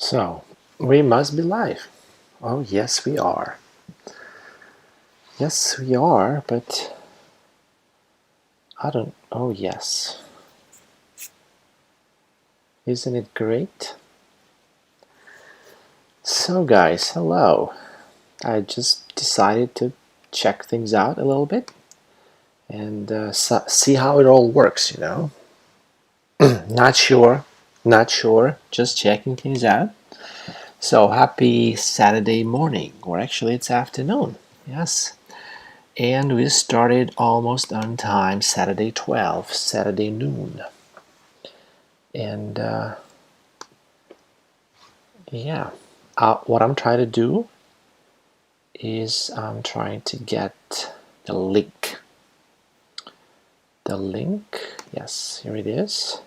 So, we must be live. Oh, yes, we are. Yes, we are, but I don't. Oh, yes. Isn't it great? So, guys, hello. I just decided to check things out a little bit and see how it all works, Not sure, just checking things out. So, happy Saturday morning, or actually, it's afternoon. Yes. And we started almost on time, Saturday 12, Saturday noon. And yeah, what I'm trying to do is I'm trying to get the link. The link, yes, here it is.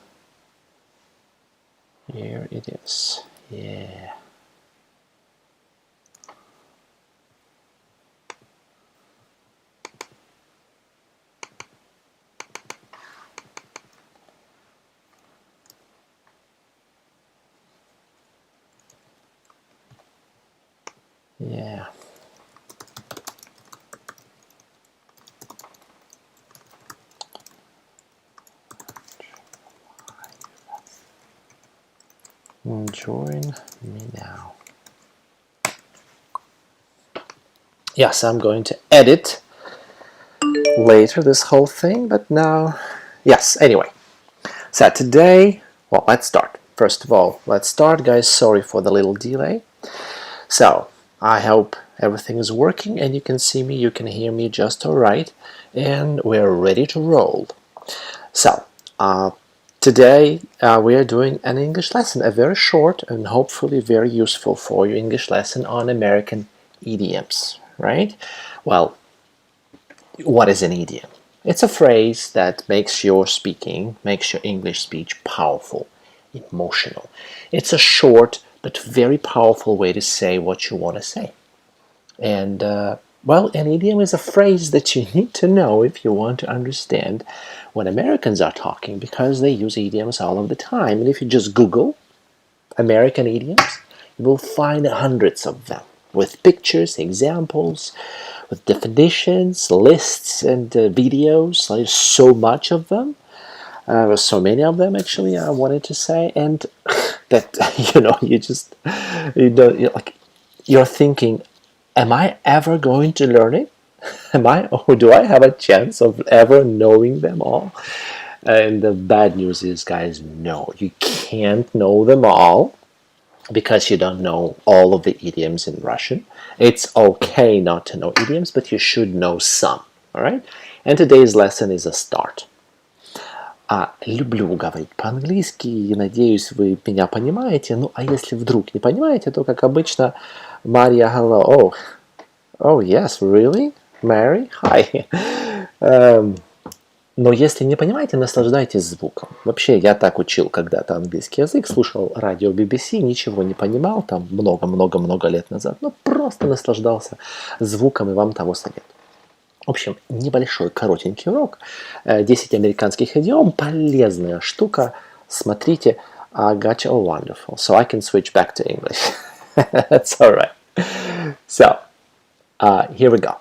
Here it is, yeah. Yeah. Join me now. Yes, I'm going to edit later this whole thing, but now, yes, anyway. So today, well, let's start. First of all, let's start, guys. Sorry for the little delay. So, I hope everything is working and you can see me, you can hear me just all right, and we're ready to roll. So, today we are doing an English lesson, a very short and hopefully very useful for you English lesson on American idioms, right? Well, what is an idiom? It's a phrase that makes your English speech powerful, emotional. It's a short but very powerful way to say what you want to say. And, well, an idiom is a phrase that you need to know if you want to understand when Americans are talking, because they use idioms all of the time. And if you just Google American idioms, you will find hundreds of them with pictures, examples, with definitions, lists, and videos. There's so much of them. There's so many of them, actually, I wanted to say. And that, you're thinking, am I ever going to learn it? Or do I have a chance of ever knowing them all? And the bad news is, guys, no, you can't know them all because you don't know all of the idioms in Russian. It's okay not to know idioms, but you should know some, all right? And today's lesson is a start. Люблю говорить по-английски, и надеюсь, вы меня понимаете. Ну, а если вдруг не понимаете, то, как обычно, Maria, hello. Oh, yes, really? Mary? Hi. Но если не понимаете, наслаждайтесь звуком. Вообще, я так учил когда-то английский язык, слушал радио BBC, ничего не понимал, там много-много-много лет назад, но просто наслаждался звуком, и вам того советую. В общем, небольшой, коротенький урок. 10 американских идиом, полезная штука. Смотрите, I got you. Oh, wonderful. So I can switch back to English. That's all right. So, here we go.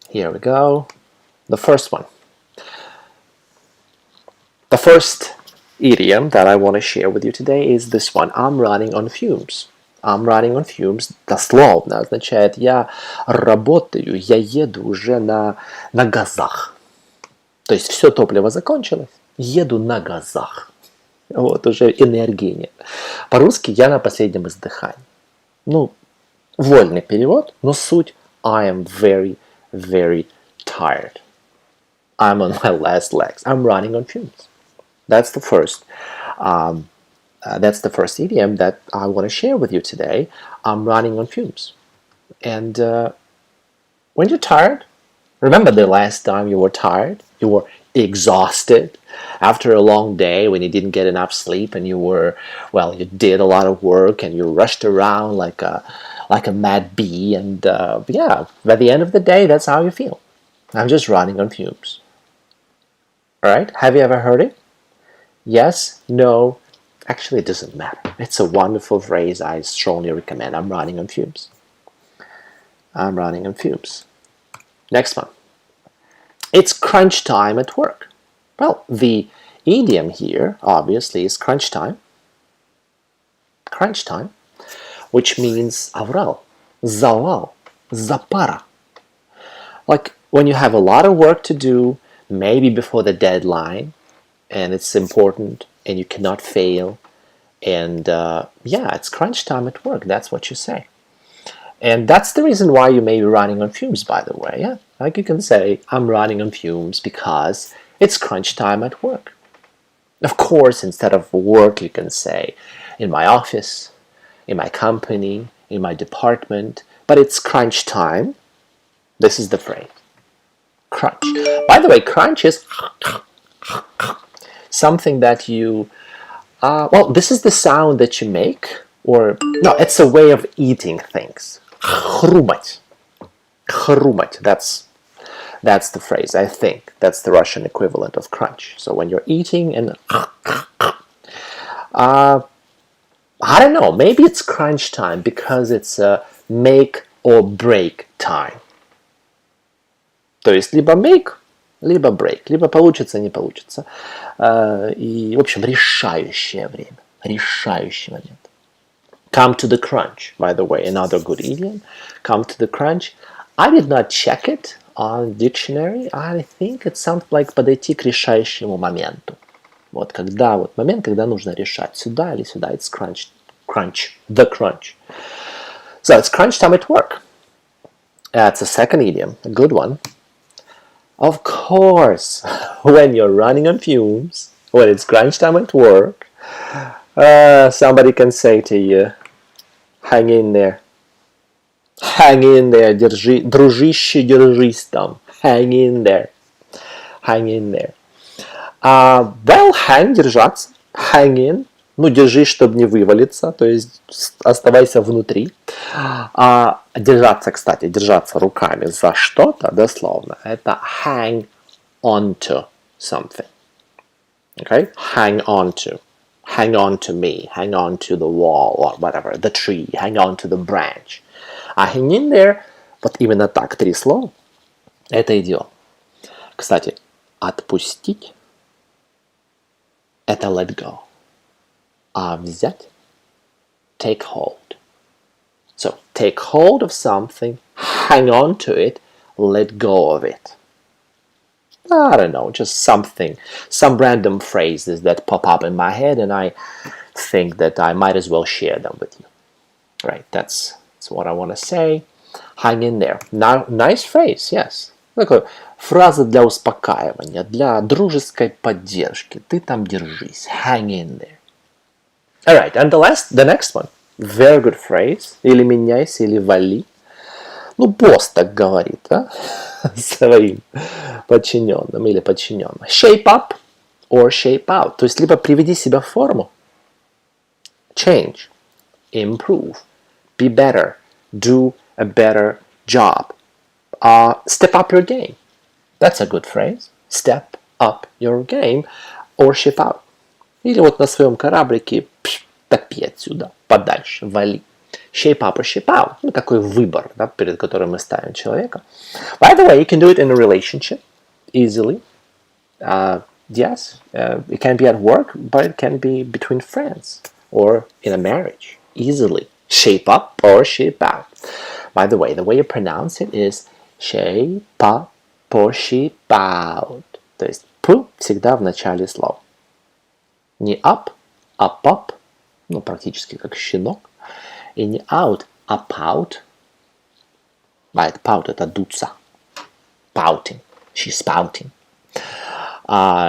Here we go. The first one. The first idiom that I want to share with you today is this one. I'm running on fumes. I'm running on fumes дословно означает я работаю, я еду уже на газах. То есть все топливо закончилось, еду на газах. Вот, уже энергии нет. По-русски я на последнем издыхании. Ну, вольный перевод, но суть I am very, very tired. I'm on my last legs. I'm running on fumes. That's the first idiom that I want to share with you today. I'm running on fumes. And when you're tired, remember the last time you were tired? You were exhausted after a long day when you didn't get enough sleep and you did a lot of work and you rushed around like a mad bee. And yeah, by the end of the day, that's how you feel. I'm just running on fumes. All right? Have you ever heard it? Yes, no, Actually, it doesn't matter. It's a wonderful phrase. I strongly recommend. I'm running on fumes. I'm running on fumes. Next one. It's crunch time at work. Well, the idiom here, obviously, is crunch time. Crunch time, which means аврал, завал, запара. Like when you have a lot of work to do, maybe before the deadline, and it's important, and you cannot fail, and yeah, it's crunch time at work. That's what you say. And that's the reason why you may be running on fumes, by the way. Yeah, like you can say, I'm running on fumes because it's crunch time at work. Of course, instead of work, you can say, in my office, in my company, in my department, but it's crunch time. This is the phrase. Crunch. By the way, crunch is something that you, well, this is the sound that you make, or, no, it's a way of eating things. Хрумать. Хрумать. That's the phrase, I think. That's the Russian equivalent of crunch. So when you're eating and I don't know, maybe it's crunch time because it's a make or break time. То есть либо make, либо break, либо получится, не получится. И, в общем, решающее время, решающий момент. Come to the crunch, by the way, another good idiom. Come to the crunch. I did not check it on dictionary. I think it's something like подойти к решающему моменту. Вот когда вот момент, когда нужно решать сюда или сюда. It's crunch, crunch, the crunch. So it's crunch time at work. That's a second idiom, a good one. Of course, when you're running on fumes, when it's crunch time at work, somebody can say to you, hang in there. Hang in there, держи, дружище, держись там. Hang in there. Hang in there. Well, hang, держаться. Hang in. Ну, держись, чтобы не вывалиться, то есть оставайся внутри. Держаться, кстати, держаться руками за что-то, дословно, это hang on to something. Okay? Hang on to. Hang on to me. Hang on to the wall or whatever, the tree. Hang on to the branch. Hang in there, вот именно так, 3 слова, это идиом. Кстати, отпустить – это let go. А взять – take hold. So, take hold of something, hang on to it, let go of it. I don't know, just something, some random phrases that pop up in my head, and I think that I might as well share them with you. Right, that's what I want to say. Hang in there. Now, nice phrase, yes. Такая фраза для успокаивания, для дружеской поддержки. Ты там держись. Hang in there. All right, and the next one. Very good phrase. Или меняйся, или вали. Ну, босс так говорит, своим подчиненным или подчиненным. Shape up or shape out. То есть, либо приведи себя в форму. Change. Improve. Be better. Do a better job. Step up your game. That's a good phrase. Step up your game or ship out. Или вот на своем кораблике топи отсюда, подальше, вали. Shape up or shape out. Ну, такой выбор, да, перед которым мы ставим человека. By the way, you can do it in a relationship easily. Yes, it can be at work, but it can be between friends or in a marriage easily. Shape up or shape out. By the way you pronounce it is shape up or shape out. То есть п всегда в начале слова. Не up, up, ну практически как щенок. И не out, а pout. Right, pout это дуться. Pouting. She's pouting.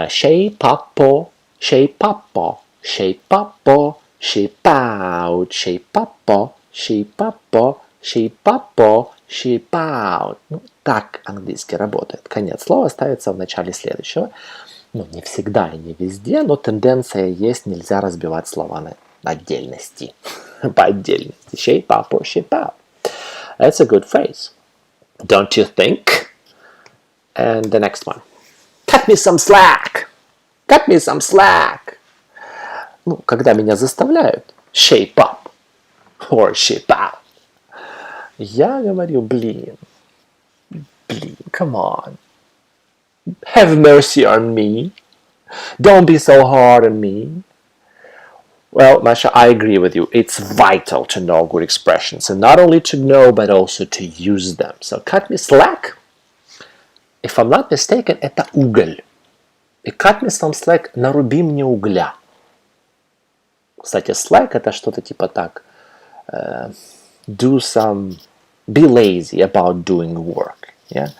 Shape up or shape up or shape up or shape out, shape up or shape up or shape up or shape out. Ну, так английский работает. Конец слова ставится в начале следующего. Ну, не всегда и не везде, но тенденция есть, нельзя разбивать слова на отдельности. По отдельности. Shape up or shape out. That's a good phrase. Don't you think? And the next one. Cut me some slack. Cut me some slack. ну, когда меня заставляют shape up or shape out, я говорю, блин, come on. Have mercy on me. Don't be so hard on me. Well, Masha, I agree with you. It's vital to know good expressions. And not only to know, but also to use them. So, cut me slack. If I'm not mistaken, это уголь. И cut me some slack, наруби мне угля. Кстати, slack это что-то типа так. Be lazy about doing work. Yeah?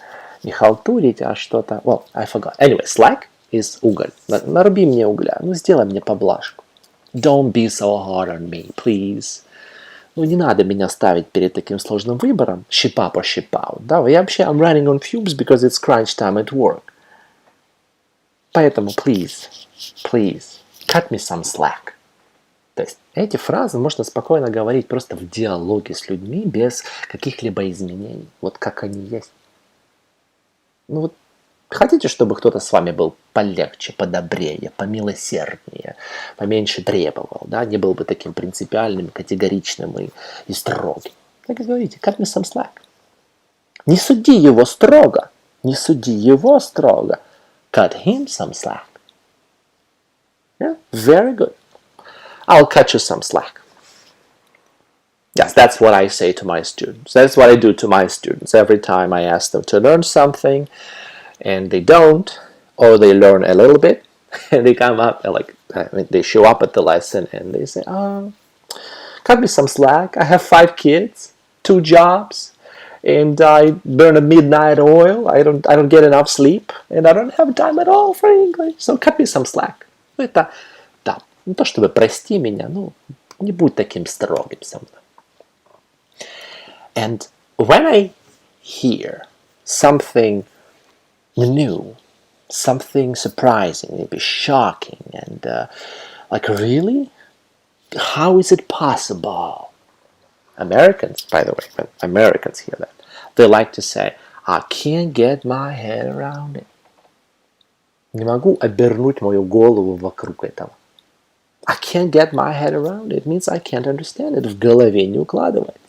Не халтурить, а что-то... Well, I forgot. Anyway, slack is уголь. Наруби мне угля. Ну, сделай мне поблажку. Don't be so hard on me, please. Ну, не надо меня ставить перед таким сложным выбором. Ship up or ship out. Да, и вообще, I'm running on fumes because it's crunch time at work. Поэтому, please, cut me some slack. То есть, эти фразы можно спокойно говорить просто в диалоге с людьми без каких-либо изменений. Вот как они есть. Ну вот, хотите, чтобы кто-то с вами был полегче, подобрее, помилосерднее, поменьше требовал, да, не был бы таким принципиальным, категоричным и строгим. Так и говорите, cut me some slack. Не суди его строго, Cut him some slack. Yeah, very good. I'll cut you some slack. Yes, that's what I say to my students. That's what I do to my students every time I ask them to learn something. And they don't, or they learn a little bit, and they come up and they show up at the lesson and they say, cut me some slack. I have 5 kids, 2 jobs, and I burn a midnight oil. I don't get enough sleep, and I don't have time at all for English. So cut me some slack. Это, да, не то чтобы прости меня, ну, не будь таким строгим со мной. And when I hear something new, something surprising, maybe shocking, and really? How is it possible? Americans, by the way, when Americans hear that, they like to say, I can't get my head around it. Не могу обернуть мою голову вокруг этого. I can't get my head around it. It means I can't understand it. В голове не укладывается.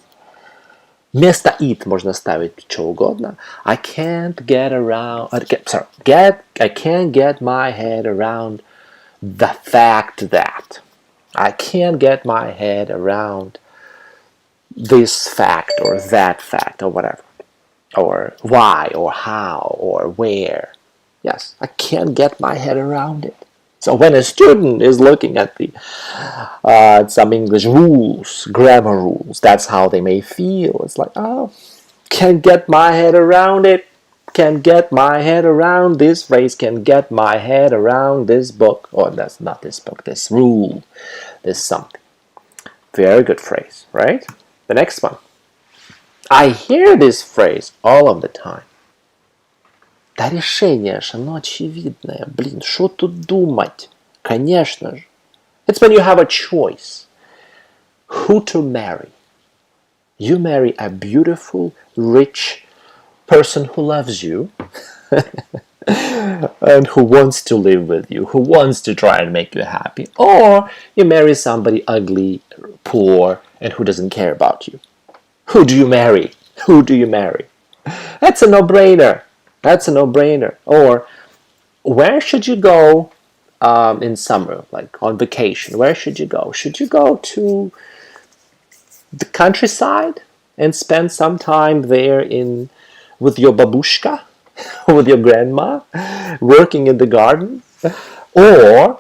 Вместо it можно ставить что угодно. I can't get my head around the fact that. I can't get my head around this fact or that fact or whatever. Or why or how or where. Yes, I can't get my head around it. So when a student is looking at the some English rules, grammar rules, that's how they may feel. It's like, can't get my head around it. Can't get my head around this phrase. Can't get my head around this book. Oh, that's not this book. This rule. This something. Very good phrase, right? The next one. I hear this phrase all of the time. Да решение же, оно очевидное. Блин, что тут думать? Конечно же. It's when you have a choice. Who to marry. You marry a beautiful, rich person who loves you and who wants to live with you, who wants to try and make you happy. Or you marry somebody ugly, poor, and who doesn't care about you. Who do you marry? Who do you marry? That's a no-brainer. That's a no-brainer. Or where should you go in summer, like on vacation? Where should you go? Should you go to the countryside and spend some time there with your babushka, with your grandma, working in the garden? Or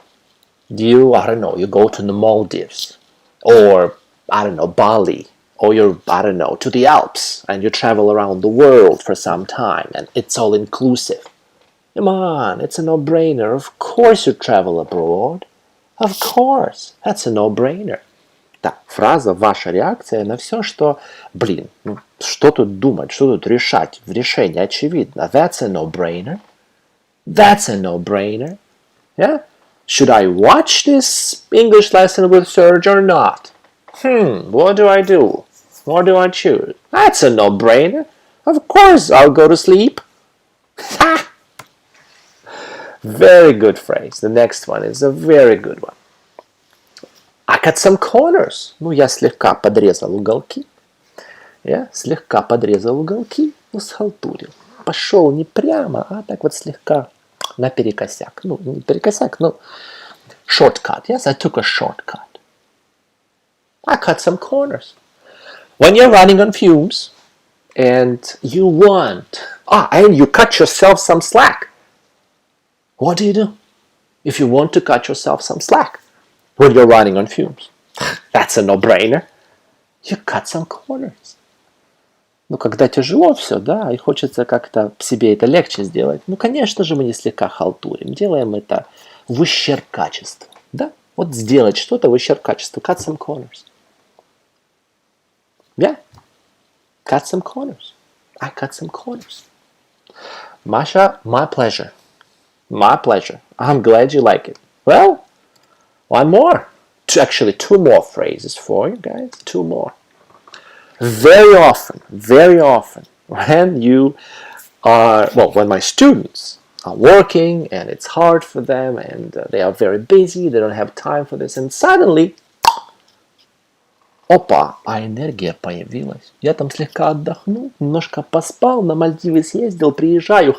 do you, you go to the Maldives, or, Bali, or you're, to the Alps, and you travel around the world for some time, and it's all inclusive. Come on, it's a no-brainer. Of course you travel abroad. Of course, that's a no-brainer. Да, фраза «ваша реакция» на все, что, что тут думать, что тут решать, в решении очевидно. That's a no-brainer. That's a no-brainer. Yeah? Should I watch this English lesson with Serge or not? What do I do? What do I choose? That's a no-brainer. Of course I'll go to sleep. Ha! Very good phrase. The next one is a very good one. I cut some corners. Ну, я слегка подрезал уголки. Я слегка подрезал уголки, ну, схалтурил. Пошел не прямо, а так вот слегка наперекосяк. Ну, не перекосяк, но shortcut. Yes, I took a shortcut. I cut some corners. When you're running on fumes and you want, and you cut yourself some slack. What do? If you want to cut yourself some slack when you're running on fumes, that's a no-brainer. You cut some corners. Ну, когда тяжело все, да, и хочется как-то себе это легче сделать, ну, конечно же, мы не слегка халтурим. Делаем это в ущерб качеству, да? Вот сделать что-то в ущерб качеству. Cut some corners. Yeah. Cut some corners. I cut some corners. Masha, my pleasure. My pleasure. I'm glad you like it. Well, one more. Actually, two more phrases for you guys. Two more. Very often, when you are, when my students are working and it's hard for them and they are very busy, they don't have time for this, and suddenly, опа, а энергия появилась. Я там слегка отдохнул, немножко поспал, на Мальдивы съездил, приезжаю,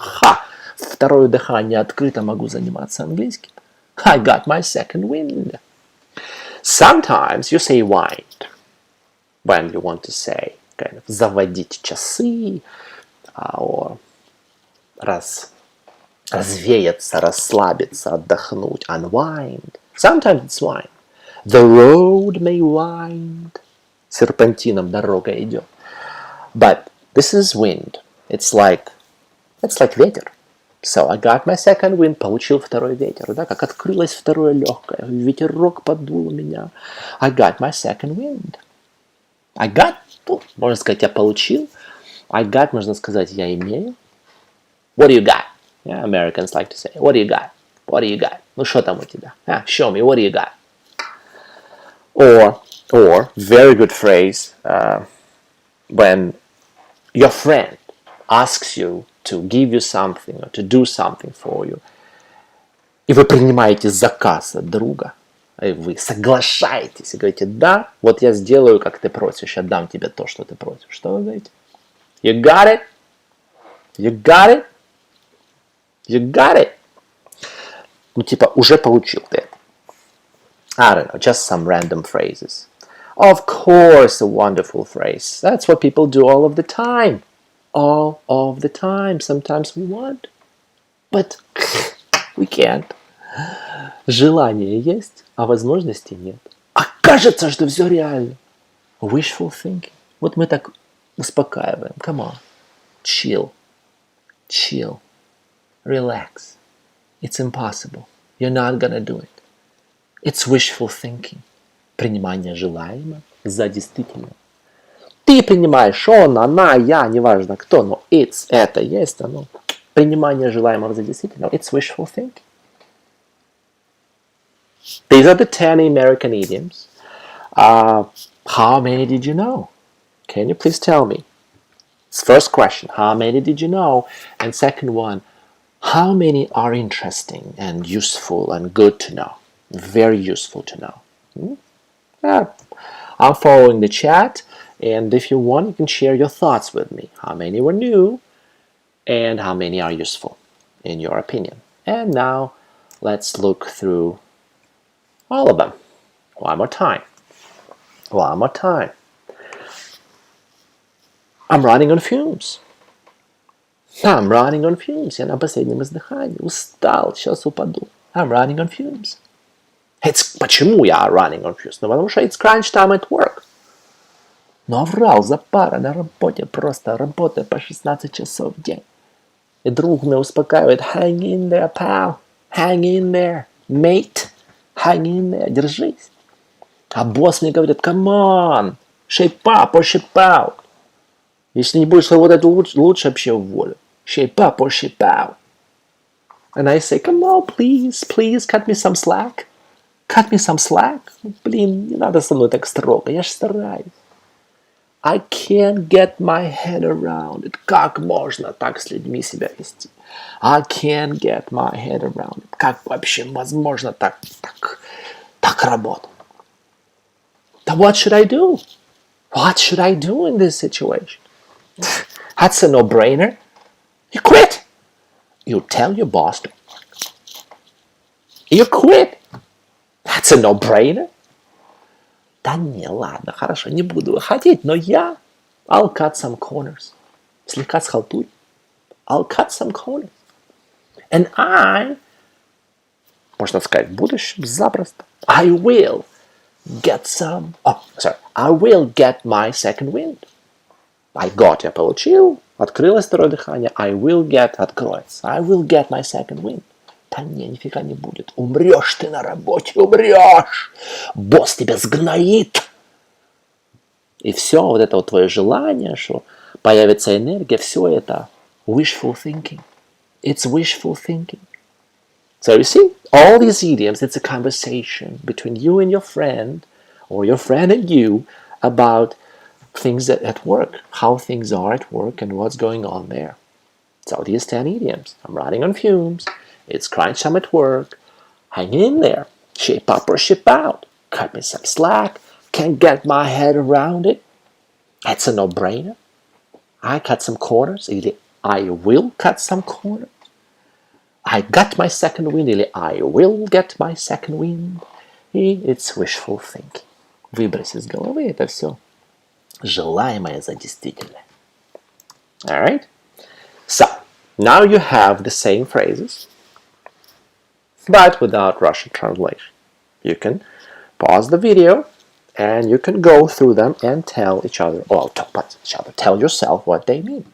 второе дыхание открыто, могу заниматься английским. I got my second wind. Sometimes you say wind when you want to say kind of заводить часы, or развеяться, расслабиться, отдохнуть, unwind. Sometimes it's wind. The road may wind. Серпантином дорога идет. But this is wind. It's like ветер. So I got my second wind. Получил второй ветер. Да, как открылось второе легкое. Ветерок подул меня. I got my second wind. I got, можно сказать, я получил. I got, можно сказать, я имею. What do you got? Yeah, Americans like to say, what do you got? What do you got? Ну, что там у тебя? Show me, what do you got? Or very good phrase, when your friend asks you to give you something or to do something for you, и вы принимаете заказ от друга, и вы соглашаетесь и говорите, да, вот я сделаю, как ты просишь, я дам тебе то, что ты просишь. Что вы говорите? You got it? You got it? You got it? Ну, типа, уже получил ты это. I don't know, just some random phrases. Of course, a wonderful phrase. That's what people do all of the time. All of the time. Sometimes we want, but we can't. Желание есть, а возможностей нет. А кажется, что все реально. Wishful thinking. Вот мы так успокаиваем. Come on. Chill. Chill. Relax. It's impossible. You're not gonna do it. It's wishful thinking. Принимание желаемого за действительное. Ты принимаешь, он, она, я, неважно кто, но it's, это, есть оно. Принимание желаемого за действительное. It's wishful thinking. These are the 10 American idioms. How many did you know? Can you please tell me? First question, how many did you know? And second one, how many are interesting and useful and good to know? Very useful to know. Yeah. I'm following the chat, and if you want, you can share your thoughts with me. How many were new, and how many are useful, in your opinion? And now, let's look through all of them. One more time. One more time. I'm running on fumes. I'm running on fumes. Я на последнем издыхании. Устал, сейчас упаду. I'm running on fumes. Почему я running on fumes? Ну, потому что it's crunch time at work. Но врал, запара на работе, просто работаю по 16 часов в день. И друг меня успокаивает, hang in there, pal, hang in there, mate, hang in there, держись. А босс мне говорит, come on, shape up or shape out. Если не будешь работать лучше вообще уволю. Shape up or shape out. And I say, come on, please, cut me some slack. Cut me some slack. Блин, не надо со мной так строго, я ж стараюсь. I can't get my head around it. Как можно так с людьми себя вести? I can't get my head around it. Как вообще возможно так работать? Then what should I do? What should I do in this situation? That's a no-brainer. You quit. You tell your boss to you quit. That's a no-brainer. Да не, ладно, хорошо, не буду выходить, но я... I'll cut some corners. Слегка схалтурь. I'll cut some corners. And I... Можно сказать, в будущем запросто. I will get some... I will get my second wind. I got, я получил. Открылось второе дыхание. I will get, откроется. I will get my second wind. Да не, нифига не будет. Умрешь ты на работе, умрешь. Босс тебя сгноит. И все, вот это вот твое желание, что появится энергия, все это wishful thinking. It's wishful thinking. So you see, all these idioms, it's a conversation between you and your friend, or your friend and you, about things at work, how things are at work and what's going on there. So these 10 idioms. I'm running on fumes. It's crunch time at work. Hang in there. Shape up or ship out. Cut me some slack. Can't get my head around it. That's a no-brainer. I cut some corners. Или I will cut some corners. I got my second wind. Или I will get my second wind. И it's wishful thinking. Выбрось из головы это все. Желаемое за действительное. Alright? So, now you have the same phrases, but without Russian translation. You can pause the video and you can go through them and tell each other, tell yourself what they mean.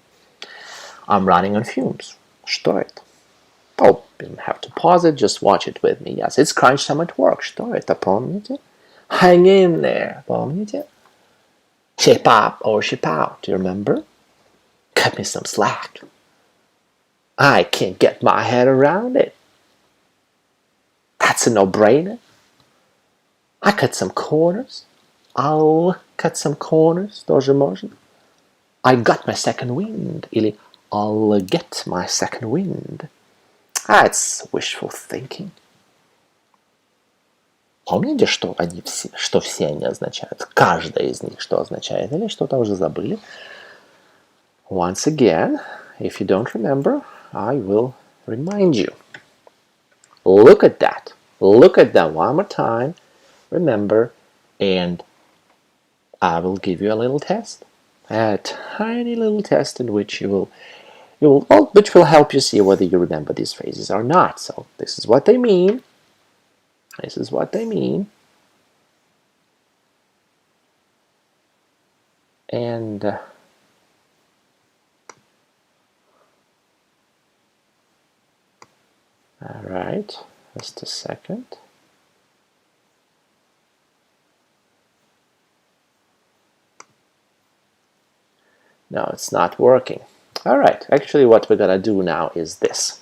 I'm running on fumes. Что это? Oh, you don't have to pause it, just watch it with me. Yes, it's crunch time at work. Что это? Помните? Hang in there. Помните? Shape up or ship out. Do you remember? Cut me some slack. I can't get my head around it. That's a no-brainer. I cut some corners. I'll cut some corners. Тоже можно. I got my second wind. Или I'll get my second wind. That's wishful thinking. Помните, что все они означают? Каждая из них что означает? Или что-то уже забыли? Once again, if you don't remember, I will remind you. Look at that. Look at that one more time. Remember, and I will give you a little test. A tiny little test in which which will help you see whether you remember these phrases or not. So this is what they mean. This is what they mean. And all right, just a second. No, it's not working. All right, actually what we're gonna do now is this.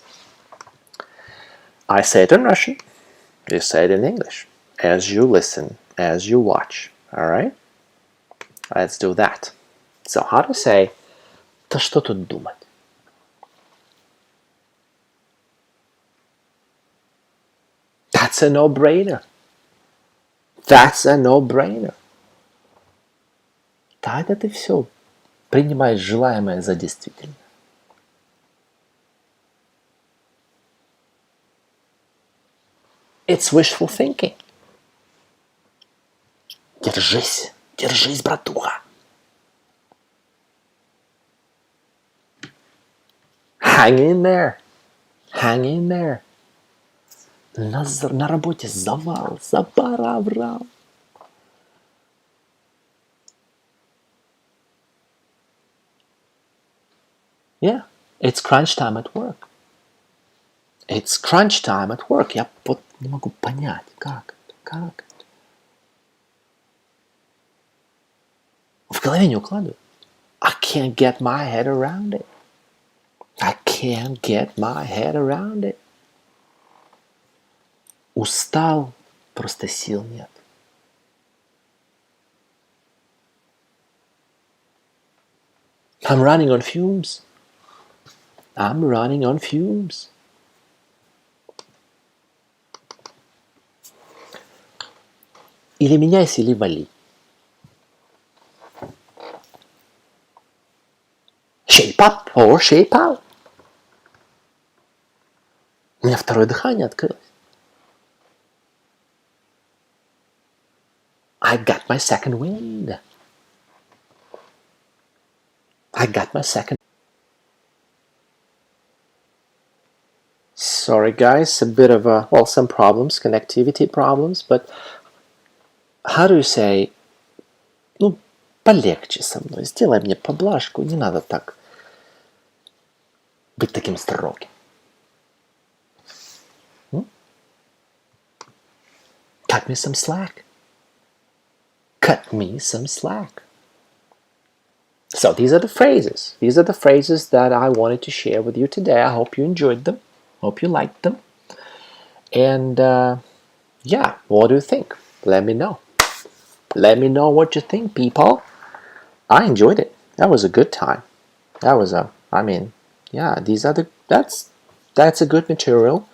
I say it in Russian. You say it in English, as you listen, as you watch, all right? Let's do that. So how to say, да что тут думать? That's a no-brainer. That's a no-brainer. Да, это ты все принимаешь желаемое за действительное. It's wishful thinking. Держись, держись, братуха. Hang in there. Hang in there. На работе завал, запараврал. Yeah, it's crunch time at work. It's crunch time at work. Я вот не могу понять, как это. В голове не укладываю. I can't get my head around it. I can't get my head around it. Устал, просто сил нет. I'm running on fumes. I'm running on fumes. Или меняйся, или вали. Or shape out. У меня второе дыхание открылось. I got my second wind. I got my second. Sorry guys, a bit of some problems, connectivity problems, but how do you say, ну, полегче со мной, сделай мне поблажку, не надо так быть таким строгим. Cut me some slack. Cut me some slack. So these are the phrases. These are the phrases that I wanted to share with you today. I hope you enjoyed them. Hope you liked them. And yeah, what do you think? Let me know. Let me know what you think, people. I enjoyed it. That was a good time. That was that's a good material.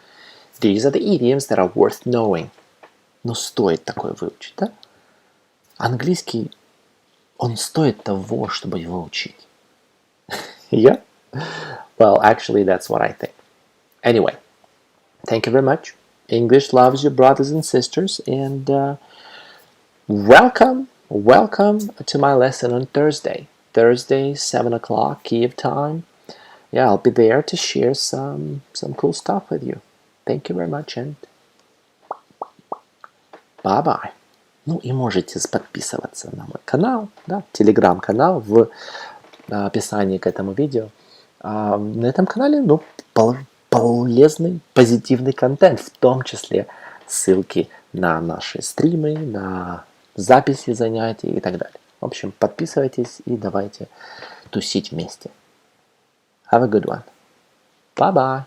These are the idioms that are worth knowing. Но стоит такое выучить, да? Английский, он стоит того, чтобы его учить. Yeah? Well, actually, that's what I think. Anyway, thank you very much. English loves you, brothers and sisters, and welcome to my lesson on Thursday. Thursday, 7 o'clock, Kiev time. Yeah, I'll be there to share some cool stuff with you. Thank you very much, and bye-bye. Ну и можете подписываться на мой канал, да, Телеграм-канал в описании к этому видео. На этом канале, ну, полезный, позитивный контент, в том числе ссылки на наши стримы, на записи занятий и так далее. В общем, подписывайтесь и давайте тусить вместе. Have a good one. Bye-bye.